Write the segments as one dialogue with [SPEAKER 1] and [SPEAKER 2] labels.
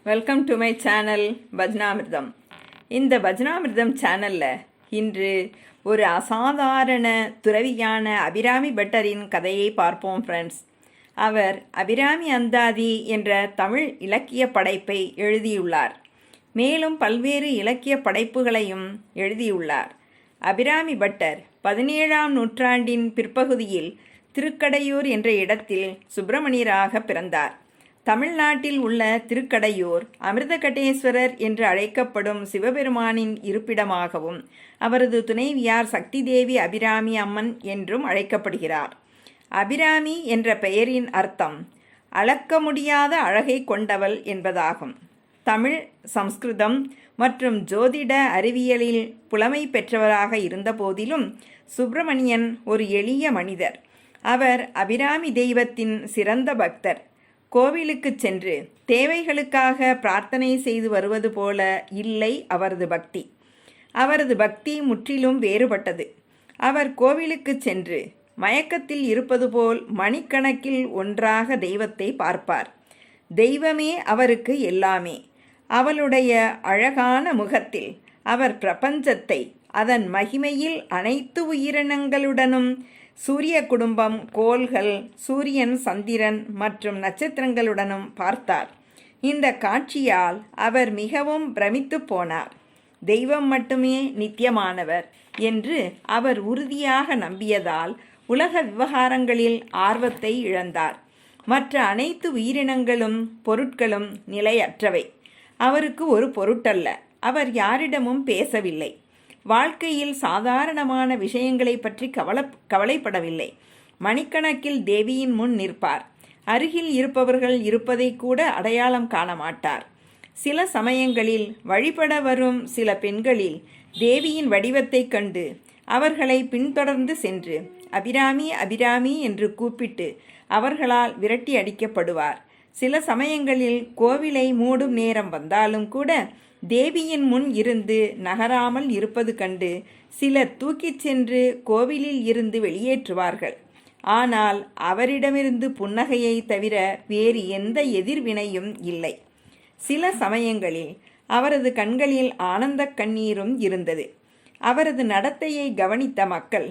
[SPEAKER 1] Welcome to my channel Bhajnamritam. இந்த பஜ்னாமிர்தம் சேனலில் இன்று ஒரு அசாதாரண துறவியான அபிராமி பட்டரின் கதையை பார்ப்போம் ஃப்ரெண்ட்ஸ். அவர் அபிராமி அந்தாதி என்ற தமிழ் இலக்கிய படைப்பை எழுதியுள்ளார். மேலும் பல்வேறு இலக்கிய படைப்புகளையும் எழுதியுள்ளார். அபிராமி பட்டர் 17ஆம் நூற்றாண்டின் பிற்பகுதியில் திருக்கடையூர் என்ற இடத்தில் சுப்பிரமணியராக பிறந்தார். தமிழ்நாட்டில் உள்ள திருக்கடையூர் அமிர்தகடேஸ்வரர் என்று அழைக்கப்படும் சிவபெருமானின் இருப்பிடமாகவும் அவரது துணைவியார் சக்தி தேவி அபிராமி அம்மன் என்றும் அழைக்கப்படுகிறார். அபிராமி என்ற பெயரின் அர்த்தம் அளக்க முடியாத அழகை கொண்டவள் என்பதாகும். தமிழ், சம்ஸ்கிருதம் மற்றும் ஜோதிட அறிவியலில் புலமை பெற்றவராக இருந்தபோதிலும் சுப்பிரமணியன் ஒரு எளிய மனிதர். அவர் அபிராமி தெய்வத்தின் சிறந்த பக்தர். கோவிலுக்கு சென்று தேவைகளுக்காக பிரார்த்தனை செய்து வருவது போல இல்லை அவரது பக்தி. அவரது பக்தி முற்றிலும் வேறுபட்டது. அவர் கோவிலுக்கு சென்று மயக்கத்தில் இருப்பது போல் மணிக்கணக்கில் ஒன்றாக தெய்வத்தை பார்ப்பார். தெய்வமே அவருக்கு எல்லாமே. அவளுடைய அழகான முகத்தில் அவர் பிரபஞ்சத்தை அதன் மகிமையில் அனைத்து உயிரினங்களுடனும் சூரிய குடும்பம், கோள்கள், சூரியன், சந்திரன் மற்றும் நட்சத்திரங்களுடனும் பார்த்தார். இந்த காட்சியால் அவர் மிகவும் பிரமித்து போனார். தெய்வம் மட்டுமே நித்தியமானவர் என்று அவர் உறுதியாக நம்பியதால் உலக விவகாரங்களில் ஆர்வத்தை இழந்தார். மற்ற அனைத்து உயிரினங்களும் பொருட்களும் நிலையற்றவை. அவருக்கு ஒரு பொருட்டல்ல. அவர் யாரிடமும் பேசவில்லை. வாழ்க்கையில் சாதாரணமான விஷயங்களை பற்றி கவலைப்படவில்லை. மணிக்கணக்கில் தேவியின் முன் நிற்பார். அருகில் இருப்பவர்கள் இருப்பதை கூட அடையாளம் காண மாட்டார். சில சமயங்களில் வழிபட வரும் சில பெண்களில் தேவியின் வடிவத்தை கண்டு அவர்களை பின்தொடர்ந்து சென்று அபிராமி அபிராமி என்று கூப்பிட்டு அவர்களால் விரட்டி அடிக்கப்படுவார். சில சமயங்களில் கோவிலை மூடும் நேரம் வந்தாலும் கூட தேவியின் முன் இருந்து நகராமல் இருப்பது கண்டு சிலர் தூக்கிச் சென்று கோவிலில் இருந்து வெளியேற்றுவார்கள். ஆனால் அவரிடமிருந்து புன்னகையை தவிர வேறு எந்த எதிர்வினையும் இல்லை. சில சமயங்களில் அவரது கண்களில் ஆனந்த கண்ணீரும் இருந்தது. அவரது நடத்தையை கவனித்த மக்கள்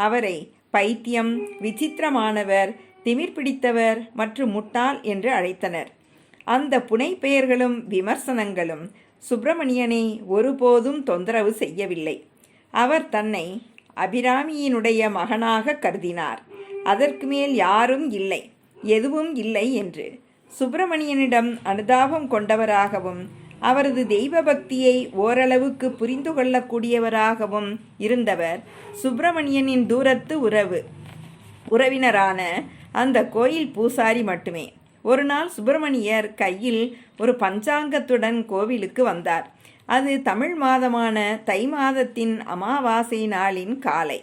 [SPEAKER 1] அவரை பைத்தியம், விசித்திரமானவர், திமிர் பிடித்தவர் மற்றும் முட்டாள் என்று அழைத்தனர். அந்த புனைப்பெயர்களும் விமர்சனங்களும் சுப்பிரமணியனை ஒருபோதும் தொந்தரவு செய்யவில்லை. அவர் தன்னை அபிராமியினுடைய மகனாக கருதினார். அதற்கு மேல் யாரும் இல்லை, எதுவும் இல்லை என்று. சுப்பிரமணியனிடம் அனுதாபம் கொண்டவராகவும் அவரது தெய்வ பக்தியை ஓரளவுக்கு புரிந்து கொள்ளக்கூடியவராகவும் இருந்தவர் சுப்பிரமணியனின் தூரத்து உறவினரான அந்த கோயில் பூசாரி மட்டுமே. ஒரு நாள் சுப்பிரமணியர் கையில் ஒரு பஞ்சாங்கத்துடன் கோவிலுக்கு வந்தார். அது தமிழ் மாதமான தை மாதத்தின் அமாவாசை நாளின் காலை.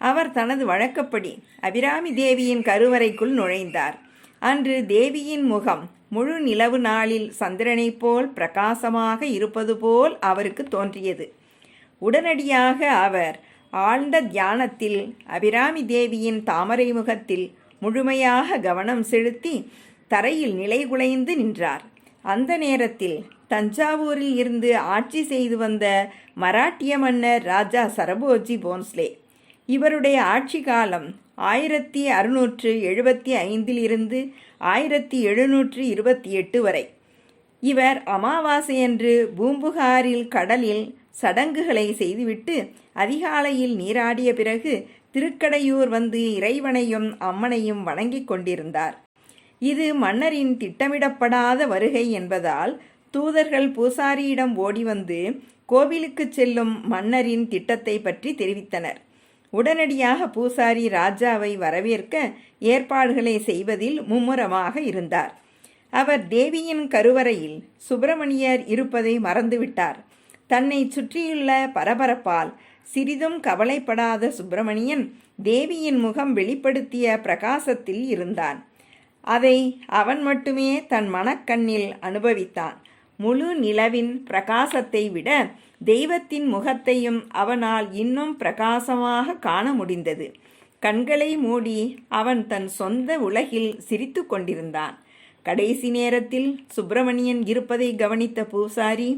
[SPEAKER 1] அவர் தனது வழக்கப்படி அபிராமி தேவியின் கருவறைக்குள் நுழைந்தார். அன்று தேவியின் முகம் முழு நிலவு நாளில் சந்திரனைப் போல் பிரகாசமாக இருப்பது போல் அவருக்கு தோன்றியது. உடனடியாக அவர் ஆழ்ந்த தியானத்தில் அபிராமி தேவியின் தாமரை முகத்தில் முழுமையாக கவனம் செலுத்தி தரையில் நிலைகுலைந்து நின்றார். அந்த நேரத்தில் தஞ்சாவூரில் இருந்து ஆட்சி செய்து வந்த மராட்டிய மன்னர் ராஜா சரபோஜி போன்ஸ்லே. இவருடைய ஆட்சி காலம் 1675 இருந்து 1728 வரை. இவர் அமாவாசையன்று பூம்புகாரில் கடலில் சடங்குகளை செய்துவிட்டு அதிகாலையில் நீராடிய பிறகு திருக்கடையூர் வந்து இறைவனையும் அம்மனையும் வணங்கிக் கொண்டிருந்தார். இது மன்னரின் திட்டமிடப்படாத வருகை என்பதால் தூதர்கள் பூசாரியிடம் ஓடி வந்து கோவிலுக்கு செல்லும் மன்னரின் திட்டத்தை பற்றி தெரிவித்தனர். உடனடியாக பூசாரி ராஜாவை வரவேற்க ஏற்பாடுகளை செய்வதில் மும்முரமாக இருந்தார். அவர் தேவியின் கருவறையில் சுப்பிரமணியர் இருப்பதை மறந்துவிட்டார். தன்னை சுற்றியுள்ள பரபரப்பால் சிறிதும் கவலைப்படாத சுப்பிரமணியன் தேவியின் முகம் வெளிப்படுத்திய பிரகாசத்தில் இருந்தான். அதை அவன் மட்டுமே தன் மனக்கண்ணில் அனுபவித்தான். முழு நிலவின் பிரகாசத்தை விட தெய்வத்தின் முகத்தையும் அவனால் இன்னும் பிரகாசமாக காண முடிந்தது. கண்களை மூடி அவன் தன் சொந்த உலகில் சிரித்து கொண்டிருந்தான். கடைசி நேரத்தில் சுப்பிரமணியன் இருப்பதை கவனித்த பூசாரி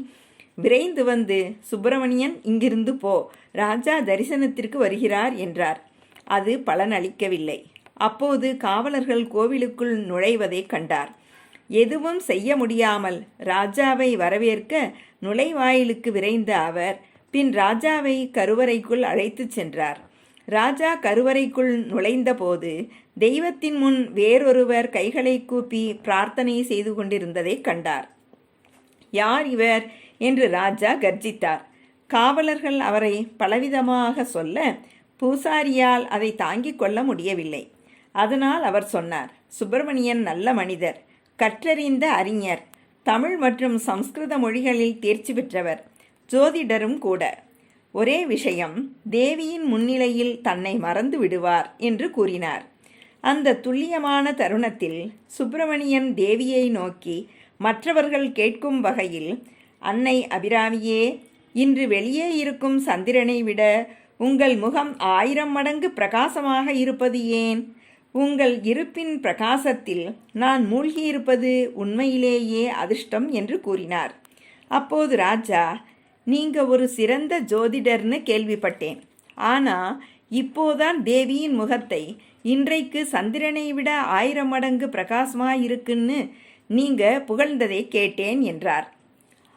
[SPEAKER 1] விரைந்து வந்து, சுப்பிரமணியன், இங்கிருந்து போ, ராஜா தரிசனத்திற்கு வருகிறார் என்றார். அது பலனளிக்கவில்லை. அப்போது காவலர்கள் கோவிலுக்குள் நுழைவதை கண்டார். எதுவும் செய்ய முடியாமல் ராஜாவை வரவேற்க நுழைவாயிலுக்கு விரைந்த அவர் பின் ராஜாவை கருவறைக்குள் அழைத்துச் சென்றார். ராஜா கருவறைக்குள் நுழைந்தபோது தெய்வத்தின் முன் வேறொருவர் கைகளை கூப்பி பிரார்த்தனை செய்து கொண்டிருந்ததை கண்டார். யார் இவர் என்று ராஜா கர்ஜித்தார். காவலர்கள் அவரை பலவிதமாக சொல்ல பூசாரியால் அதை தாங்கிக் கொள்ள முடியவில்லை. அதனால் அவர் சொன்னார், சுப்பிரமணியன் நல்ல மனிதர், கற்றறிந்த அறிஞர், தமிழ் மற்றும் சம்ஸ்கிருத மொழிகளில் தேர்ச்சி பெற்றவர், ஜோதிடரும் கூட. ஒரே விஷயம், தேவியின் முன்னிலையில் தன்னை மறந்து விடுவார் என்று கூறினார். அந்த துல்லியமான தருணத்தில் சுப்பிரமணியன் தேவியை நோக்கி மற்றவர்கள் கேட்கும் வகையில், அன்னை அபிராமியே, இன்று வெளியே இருக்கும் சந்திரனை விட உங்கள் முகம் 1000 மடங்கு பிரகாசமாக இருப்பது ஏன்? உங்கள் இருப்பின் பிரகாசத்தில் நான் மூழ்கியிருப்பது உண்மையிலேயே அதிர்ஷ்டம் என்று கூறினார். அப்போது ராஜா, நீங்க ஒரு சிறந்த ஜோதிடர்னு கேள்விப்பட்டேன். ஆனா இப்போதான் தேவியின் முகத்தை இன்றைக்கு சந்திரனை விட 1000 மடங்கு பிரகாசமாயிருக்குன்னு நீங்க புகழ்ந்ததை கேட்டேன் என்றார்.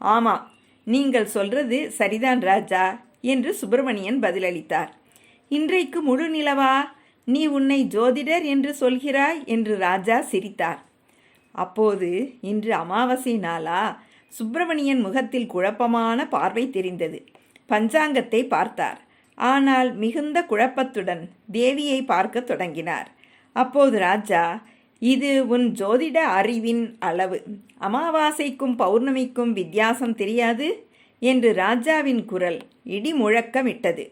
[SPEAKER 1] ஆமாம், நீங்கள் சொல்றது சரிதான் ராஜா என்று சுப்பிரமணியன் பதிலளித்தார். இன்றைக்கு முழு நிலவா? நீ உன்னை ஜோதிடர் என்று சொல்கிறாய் என்று ராஜா சிரித்தார். அப்போது இன்று அமாவாசை நாளா? சுப்பிரமணியன் முகத்தில் குழப்பமான பார்வை தெரிந்தது. பஞ்சாங்கத்தை பார்த்தார். ஆனால் மிகுந்த குழப்பத்துடன் தேவியை பார்க்க தொடங்கினார். அப்போது ராஜா, இது உன் ஜோதிட அறிவின் அளவு. அமாவாசைக்கும் பௌர்ணமிக்கும் வித்தியாசம் தெரியாது என்று ராஜாவின் குரல் இடி முழக்கமிட்டது.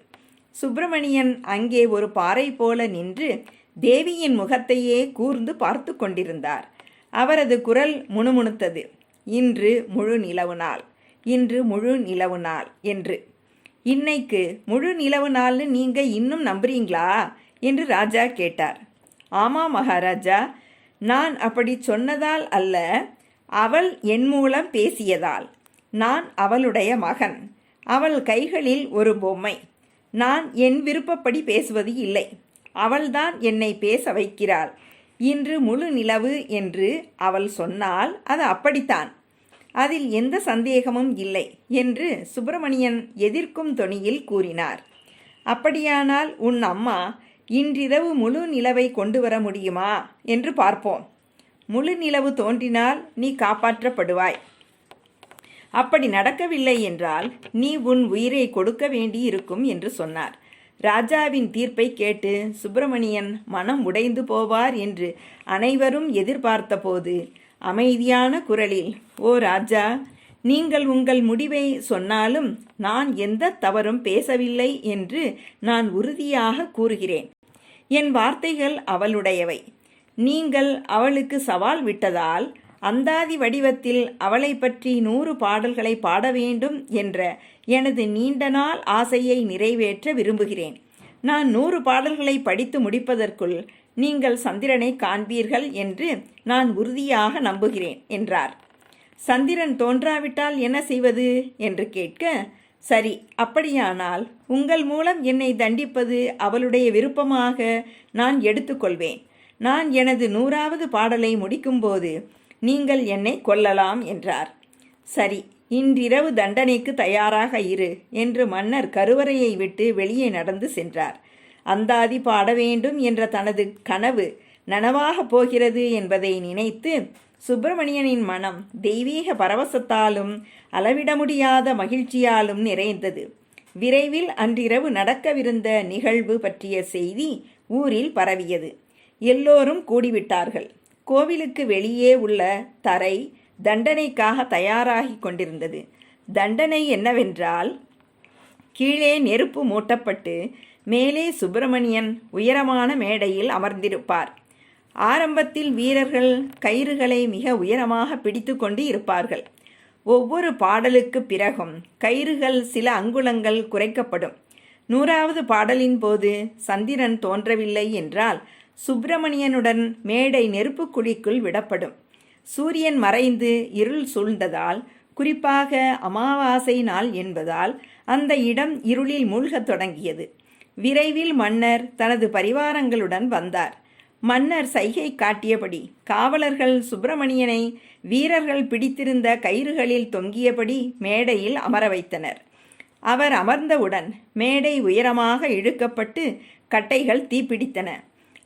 [SPEAKER 1] சுப்பிரமணியன் அங்கே ஒரு பாறை போல நின்று தேவியின் முகத்தையே கூர்ந்து பார்த்து கொண்டிருந்தார். அவரது குரல் முணுமுணுத்தது, இன்று முழு நிலவு நாள், இன்று முழு நிலவு நாள் என்று. இன்னைக்கு முழு நிலவு நாள்னு நீங்க இன்னும் நம்புறீங்களா என்று ராஜா கேட்டார். ஆமாம் மகாராஜா, நான் அப்படி சொன்னதால் அல்ல, அவள் என் மூலம் பேசியதால். நான் அவளுடைய மகன். அவள் கைகளில் ஒரு பொம்மை. நான் என் விருப்பப்படி பேசுவது இல்லை. அவள்தான் என்னை பேச வைக்கிறாள். இன்று முழு நிலவு என்று அவள் சொன்னால் அது அப்படித்தான். அதில் எந்த சந்தேகமும் இல்லை என்று சுப்பிரமணியன் எதிர்க்கும் தொனியில் கூறினார். அப்படியானால் உன் அம்மா இன்றிரவு முழு நிலவை கொண்டு வர முடியுமா என்று பார்ப்போம். முழு நிலவு தோன்றினால் நீ காப்பாற்றப்படுவாய். அப்படி நடக்கவில்லை என்றால் நீ உன் உயிரை கொடுக்க வேண்டியிருக்கும் என்று சொன்னார். ராஜாவின் தீர்ப்பை கேட்டு சுப்பிரமணியன் மனம் உடைந்து போவார் என்று அனைவரும் எதிர்பார்த்தபோது அமைதியான குரலில், ஓ ராஜா, நீங்கள் உங்கள் முடிவை சொன்னாலும் நான் எந்த தவறும் பேசவில்லை என்று நான் உறுதியாக கூறுகிறேன். என் வார்த்தைகள் அவளுடையவை. நீங்கள் அவளுக்கு சவால் விட்டதால் அந்தாதி வடிவத்தில் அவளை பற்றி 100 பாடல்களை பாட வேண்டும் என்ற எனது நீண்ட நாள் ஆசையை நிறைவேற்ற விரும்புகிறேன். நான் 100 பாடல்களை படித்து முடிப்பதற்குள் நீங்கள் சந்திரனை காண்பீர்கள் என்று நான் உறுதியாக நம்புகிறேன் என்றார். சந்திரன் தோன்றாவிட்டால் என்ன செய்வது என்று கேட்க, சரி, அப்படியானால் உங்கள் மூலம் என்னை தண்டிப்பது அவளுடைய விருப்பமாக நான் எடுத்துக்கொள்வேன். நான் எனது 100வது பாடலை முடிக்கும்போது நீங்கள் என்னை கொல்லலாம் என்றார். சரி, இன்றிரவு தண்டனைக்கு தயாராக இரு என்று மன்னர் கருவறையை விட்டு வெளியே நடந்து சென்றார். அந்தாதி பாட வேண்டும் என்ற தனது கனவு நனவாகப் போகிறது என்பதை நினைத்து சுப்பிரமணியனின் மனம் தெய்வீக பரவசத்தாலும் அளவிட முடியாத மகிழ்ச்சியாலும் நிறைந்தது. விரைவில் அன்றிரவு நடக்கவிருந்த நிகழ்வு பற்றிய செய்தி ஊரில் பரவியது. எல்லோரும் கூடிவிட்டார்கள். கோவிலுக்கு வெளியே உள்ள தரை தண்டனைக்காக தயாராகி கொண்டிருந்தது. தண்டனை என்னவென்றால், கீழே நெருப்பு மூட்டப்பட்டு மேலே சுப்பிரமணியன் உயரமான மேடையில் அமர்ந்திருப்பார். ஆரம்பத்தில் வீரர்கள் கயிறுகளை மிக உயரமாக பிடித்து கொண்டு இருப்பார்கள். ஒவ்வொரு பாடலுக்கு பிறகும் கயிறுகள் சில அங்குலங்கள் குறைக்கப்படும். 100வது பாடலின் போது சந்திரன் தோன்றவில்லை என்றால் சுப்பிரமணியனுடன் மேடை நெருப்பு குழிக்குள் விடப்படும். சூரியன் மறைந்து இருள் சூழ்ந்ததால், குறிப்பாக அமாவாசை நாள் என்பதால் அந்த இடம் இருளில் மூழ்கத் தொடங்கியது. விரைவில் மன்னர் தனது பரிவாரங்களுடன் வந்தார். மன்னர் சைகை காட்டியபடி காவலர்கள் சுப்பிரமணியனை வீரர்கள் பிடித்திருந்த கயிறுகளில் தொங்கியபடி மேடையில் அமர வைத்தனர். அவர் அமர்ந்தவுடன் மேடை உயரமாக இழுக்கப்பட்டு கட்டைகள் தீப்பிடித்தன.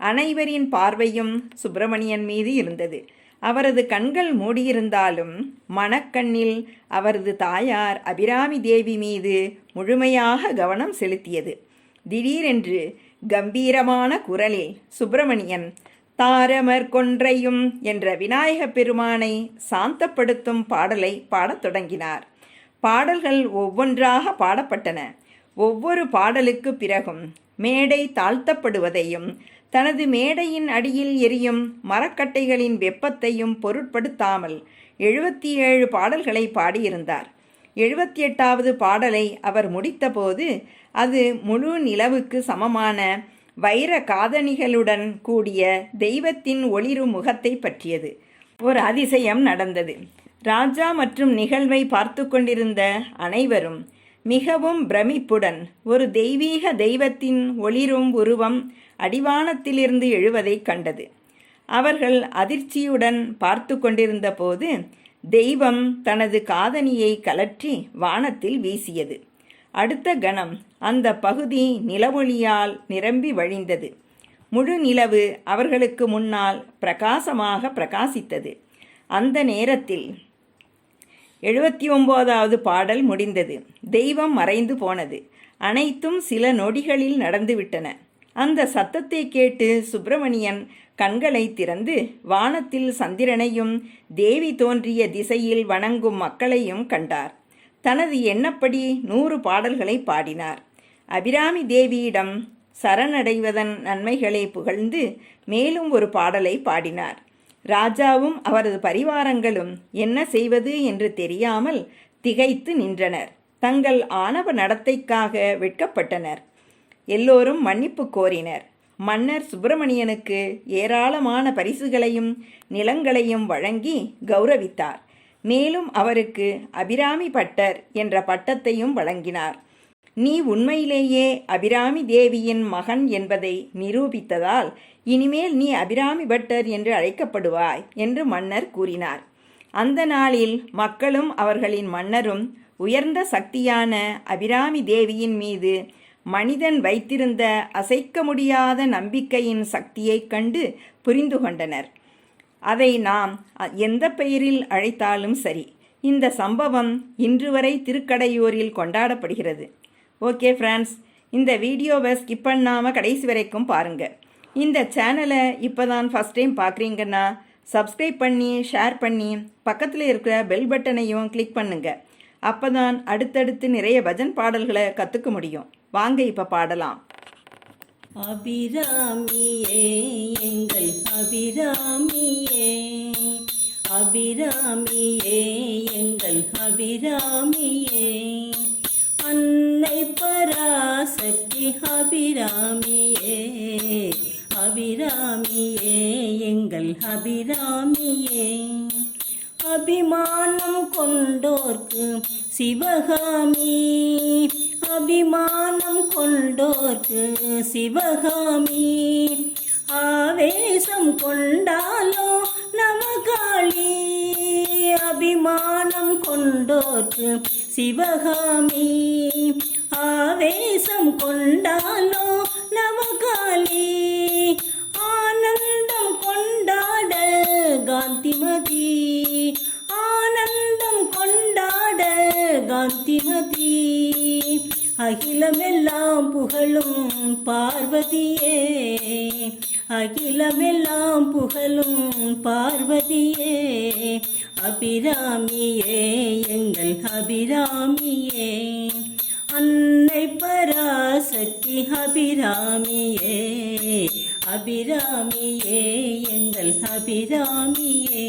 [SPEAKER 1] அனைவரின் பார்வையும் சுப்பிரமணியன் மீது இருந்தது. அவரது கண்கள் மூடியிருந்தாலும் மனக்கண்ணில் அவரது தாயார் அபிராமி தேவி மீது முழுமையாக கவனம் செலுத்தியது. திடீரென்று கம்பீரமான குரலில் சுப்பிரமணியன் தாரமர் கொன்றையும் என்ற விநாயகப் பெருமானை சாந்தப்படுத்தும் பாடலை பாடத் தொடங்கினார். பாடல்கள் ஒவ்வொன்றாக பாடப்பட்டன. ஒவ்வொரு பாடலுக்கு பிறகும் மேடை தாழ்த்தப்படுவதையும் தனது மேடையின் அடியில் எரியும் மரக்கட்டைகளின் வெப்பத்தையும் பொருட்படுத்தாமல் 77 பாடல்களை பாடியிருந்தார். 78வது பாடலை அவர் முடித்தபோது அது முழு நிலவுக்கு சமமான வைர காதணிகளுடன் கூடிய தெய்வத்தின் ஒளிரும் முகத்தை பற்றியது. ஒரு அதிசயம் நடந்தது. ராஜா மற்றும் நிகழ்வை பார்த்து கொண்டிருந்த அனைவரும் மிகவும் பிரமிப்புடன் ஒரு தெய்வீக தெய்வத்தின் ஒளிரும் உருவம் அடிவானத்திலிருந்து எழுவதை கண்டது. அவர்கள் அதிர்ச்சியுடன் பார்த்து கொண்டிருந்த போது தெய்வம் தனது காதணியை கலற்றி வானத்தில் வீசியது. அடுத்த கணம் அந்த பகுதி நிலவொளியால் நிரம்பி வழிந்தது. முழு நிலவு அவர்களுக்கு முன்னால் பிரகாசமாக பிரகாசித்தது. அந்த நேரத்தில் 79வது பாடல் முடிந்தது. தெய்வம் மறைந்து போனது. அனைத்தும் சில நொடிகளில் நடந்துவிட்டன. அந்த சத்தத்தை கேட்டு சுப்பிரமணியன் கண்களை திறந்து வானத்தில் சந்திரனையும் தேவி தோன்றிய திசையில் வணங்கும் மக்களையும் கண்டார். தனது எண்ணப்படி 100 பாடல்களை பாடினார். அபிராமி தேவியிடம் சரணடைவதன் நன்மைகளை புகழ்ந்து மேலும் ஒரு பாடலை பாடினார். ராஜாவும் அவரது பரிவாரங்களும் என்ன செய்வது என்று தெரியாமல் திகைத்து நின்றனர். தங்கள் ஆணவ நடத்தைக்காக வெட்கப்பட்டனர். எல்லோரும் மன்னிப்பு கோரினர். மன்னர் சுப்பிரமணியனுக்கு ஏராளமான பரிசுகளையும் நிலங்களையும் வழங்கி கௌரவித்தார். மேலும் அவருக்கு அபிராமி பட்டர் என்ற பட்டத்தையும் வழங்கினார். நீ உண்மையிலேயே அபிராமி தேவியின் மகன் என்பதை நிரூபித்ததால் இனிமேல் நீ அபிராமி பட்டர் என்று அழைக்கப்படுவாய் என்று மன்னர் கூறினார். அந்த நாளில் மக்களும் அவர்களின் மன்னரும் உயர்ந்த சக்தியான அபிராமி தேவியின் மீது மனிதன் வைத்திருந்த அசைக்க முடியாத நம்பிக்கையின் சக்தியைக் கண்டு புரிந்து கொண்டனர். அதை நாம் எந்த பெயரில் அழைத்தாலும் சரி, இந்த சம்பவம் இன்று வரை திருக்கடையூரில் கொண்டாடப்படுகிறது. ஓகே ஃப்ரெண்ட்ஸ், இந்த வீடியோவை ஸ்கிப் பண்ணாமல் கடைசி வரைக்கும் பாருங்கள். இந்த சேனலை இப்போ தான் ஃபஸ்ட் டைம் பார்க்குறீங்கன்னா சப்ஸ்கிரைப் பண்ணி ஷேர் பண்ணி பக்கத்தில் இருக்கிற பெல் பட்டனையும் கிளிக் பண்ணுங்கள். அப்போ தான் அடுத்தடுத்து நிறைய பஜன் பாடல்களை கற்றுக்க முடியும். வாங்க இப்போ பாடலாம்.
[SPEAKER 2] அபிராமியே எங்கள் அபிராமியே, அபிராமியே எங்கள் அபிராமியே, அன்னை பராசக்தி அபிராமியே, அபிராமியே எங்கள் அபிராமியே, அபிமானம் கொண்டோர்க்கு சிவகாமி, அபிமானம் கொண்டோர்க்கு சிவகாமி, ஆவேசம் கொண்டாலோ நமகாளி, அபிமானம் கொண்டோர்க்கு சிவகாமி, ஆவேசம் கொண்டாலோ நமகாளி, ஆனந்தம் கொண்டாட காந்திமதி, ஆனந்தம் கொண்டாட காந்திமதி, அகிலமெல்லாம் புகழும் பார்வதியே, அகிலமெல்லாம் புகழும் பார்வதியே, அபிராமியே எங்கள் அபிராமியே, அன்னை பராசக்தி அபிராமியே, அபிராமியே எங்கள் அபிராமியே,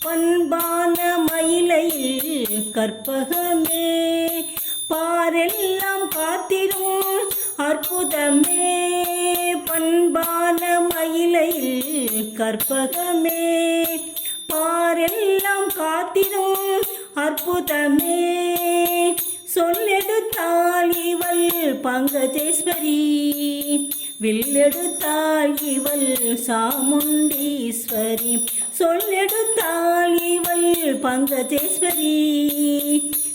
[SPEAKER 2] பண்பான மயிலையில் கற்பகமே, பாரெல்லாம் காத்திரும் அற்புதமே, பண்பான மயிலையில் கற்பகமே, பாரெல்லாம் காத்திடும் அற்புதமே சொல்லெடுத்தாள் இவள் பங்கஜேஸ்வரி வில்லெடுத்தாள் இவள் சாமுண்டீஸ்வரி சொல்லெடுத்தாள் இவள் பங்கஜேஸ்வரி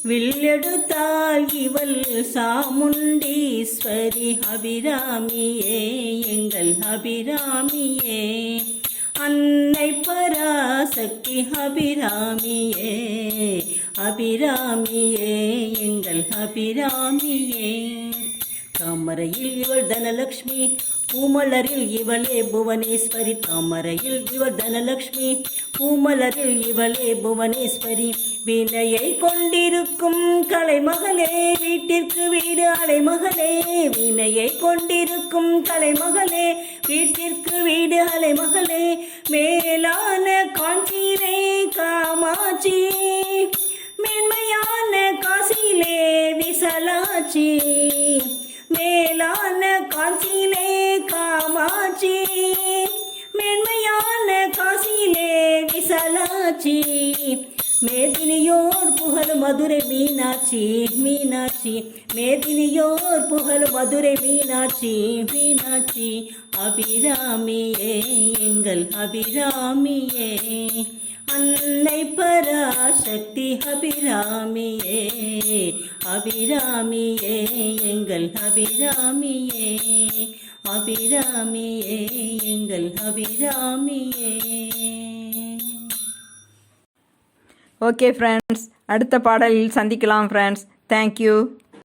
[SPEAKER 2] வில்லெடுத்தாள் இவள் சாமுண்டீஸ்வரி அபிராமியே எங்கள் அபிராமியே அன்னை பராசக்தி அபிராமியே அபிராமியே எங்கள் அபிராமியே தாமரையில் இவள் தனலக்ஷ்மி பூமலரில் இவளே புவனேஸ்வரி தாமரையில் இவள் தனலக்ஷ்மி பூமலரில் இவளே புவனேஸ்வரி வினையை கொண்டிருக்கும் கலைமகளே வீட்டிற்கு வீடு அலைமகளே வினையை கொண்டிருக்கும் கலைமகளே வீட்டிற்கு வீடு அலைமகளே மேலான காஞ்சியிலே காமாட்சி மேன்மையான காசியிலே விசலாட்சி மேலான காஞ்சியிலே காமாட்சி மேன்மையான காசியிலே விசலாட்சி மேதினியோர் புகழ் மதுரை மீனாட்சி மீனாட்சி மேதினியோர் புகழ் மதுரை மீனாட்சி மீனாட்சி அபிராமியே எங்கள் அபிராமியே அன்னை பராசக்தி அபிராமியே அபிராமியே எங்கள் அபிராமியே அபிராமியே எங்கள் அபிராமியே.
[SPEAKER 1] ஓகே ஃப்ரெண்ட்ஸ், அடுத்த பாடலில் சந்திக்கலாம் ஃப்ரெண்ட்ஸ். தேங்க்யூ.